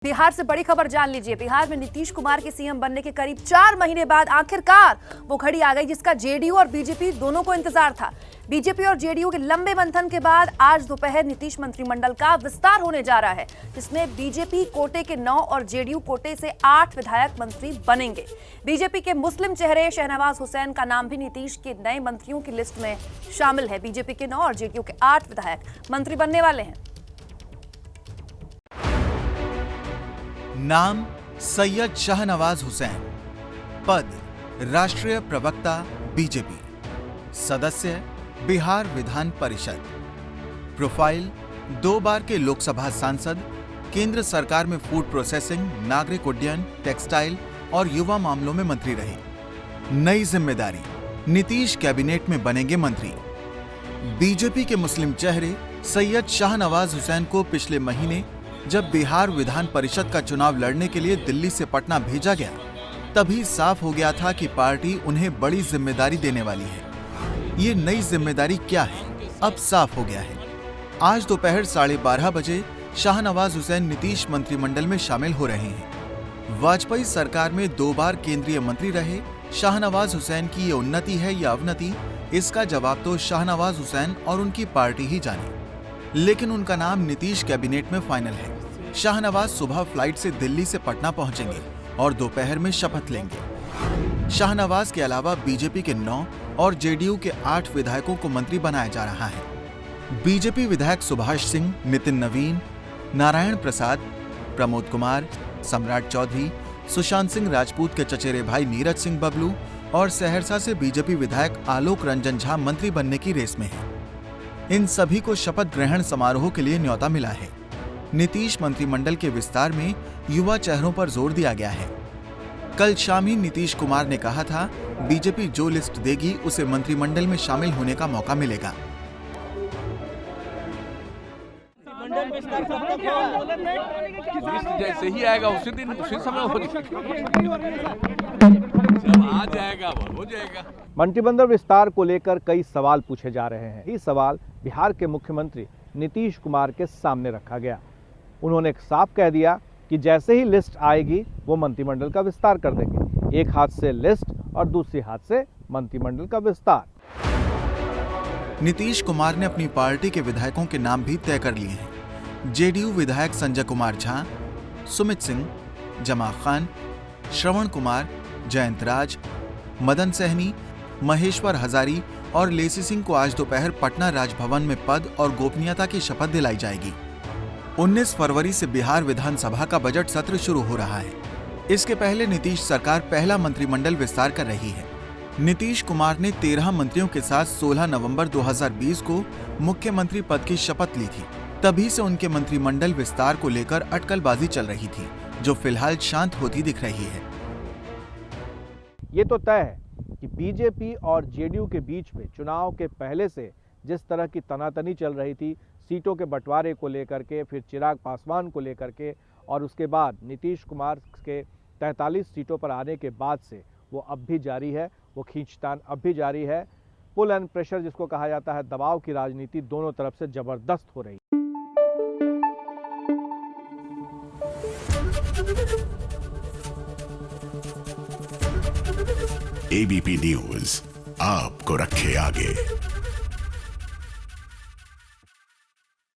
बिहार से बड़ी खबर जान लीजिए। बिहार में नीतीश कुमार के सीएम बनने के करीब 4 महीने बाद आखिरकार वो घड़ी आ गई जिसका जेडीयू और बीजेपी दोनों को इंतजार था। बीजेपी और जेडीयू के लंबे मंथन के बाद आज दोपहर नीतीश मंत्रिमंडल का विस्तार होने जा रहा है, जिसमें बीजेपी कोटे के 9 और जेडीयू कोटे से 8 विधायक मंत्री बनेंगे। बीजेपी के मुस्लिम चेहरे शहनवाज हुसैन का नाम भी नीतीश के नए मंत्रियों की लिस्ट में शामिल है। बीजेपी के 9 और जेडीयू के 8 विधायक मंत्री बनने वाले हैं। नाम सैयद शाहनवाज हुसैन, पद राष्ट्रीय प्रवक्ता बीजेपी, सदस्य बिहार विधान परिषद, प्रोफाइल 2 बार के लोकसभा सांसद, केंद्र सरकार में फूड प्रोसेसिंग, नागरिक उड्डयन, टेक्सटाइल और युवा मामलों में मंत्री रहे। नई जिम्मेदारी, नीतीश कैबिनेट में बनेंगे मंत्री। बीजेपी के मुस्लिम चेहरे सैयद शाहनवाज हुसैन को पिछले महीने जब बिहार विधान परिषद का चुनाव लड़ने के लिए दिल्ली से पटना भेजा गया, तभी साफ हो गया था कि पार्टी उन्हें बड़ी जिम्मेदारी देने वाली है। ये नई जिम्मेदारी क्या है, अब साफ हो गया है। आज दोपहर 12:30 बजे शाहनवाज हुसैन नीतीश मंत्रिमंडल में शामिल हो रहे हैं। वाजपेयी सरकार में 2 बार केंद्रीय मंत्री रहे शाहनवाज हुसैन की ये उन्नति है या अवनति, इसका जवाब तो शाहनवाज हुसैन और उनकी पार्टी ही जाने। लेकिन उनका नाम नीतीश कैबिनेट में फाइनल है। शाहनवाज सुबह फ्लाइट से दिल्ली से पटना पहुंचेंगे और दोपहर में शपथ लेंगे। शाहनवाज के अलावा बीजेपी के 9 और जेडीयू के 8 विधायकों को मंत्री बनाया जा रहा है। बीजेपी विधायक सुभाष सिंह, नितिन नवीन, नारायण प्रसाद, प्रमोद कुमार, सम्राट चौधरी, सुशांत सिंह राजपूत के चचेरे भाई नीरज सिंह बबलू और सहरसा से बीजेपी विधायक आलोक रंजन झा मंत्री बनने की रेस में है। इन सभी को शपथ ग्रहण समारोह के लिए न्योता मिला है। नीतीश मंत्रिमंडल के विस्तार में युवा चेहरों पर जोर दिया गया है। कल शाम ही नीतीश कुमार ने कहा था, बीजेपी जो लिस्ट देगी उसे मंत्रिमंडल में शामिल होने का मौका मिलेगा। जैसे ही आएगा उसी दिन उसी समय हो जाएगा, हो जाएगा। मंत्रिमंडल विस्तार को लेकर कई सवाल पूछे जा रहे हैं। ये सवाल बिहार के मुख्यमंत्री नीतीश कुमार के सामने रखा गया। उन्होंने साफ कह दिया कि जैसे ही लिस्ट आएगी वो मंत्रिमंडल का विस्तार कर देंगे। एक हाथ से लिस्ट और दूसरे हाथ से मंत्रिमंडल का विस्तार। नीतीश कुमार ने अपनी पार्टी के विधायकों के नाम भी तय कर लिए हैं। जेडीयू विधायक संजय कुमार झा, सुमित सिंह, जमा खान, श्रवण कुमार, जयंत राज, मदन सहनी, महेश्वर हजारी और लेसी सिंह को आज दोपहर पटना राजभवन में पद और गोपनीयता की शपथ दिलाई जाएगी। 19 फरवरी से बिहार विधानसभा का बजट सत्र शुरू हो रहा है। इसके पहले नीतीश सरकार पहला मंत्रिमंडल विस्तार कर रही है। नीतीश कुमार ने 13 मंत्रियों के साथ 16 नवंबर 2020 को मुख्यमंत्री पद की शपथ ली थी। तभी से उनके मंत्रिमंडल विस्तार को लेकर अटकलबाजी चल रही थी, जो फिलहाल शांत होती दिख रही है। ये तो तय है कि बीजेपी और जेडीयू के बीच में चुनाव के पहले से जिस तरह की तनातनी चल रही थी, सीटों के बंटवारे को लेकर के, फिर चिराग पासवान को लेकर के, और उसके बाद नीतीश कुमार के 43 सीटों पर आने के बाद से वो अब भी जारी है। वो खींचतान अब भी जारी है। पुल एंड प्रेशर जिसको कहा जाता है, दबाव की राजनीति दोनों तरफ से जबरदस्त हो रही है। एबीपी न्यूज आपको रखे आगे।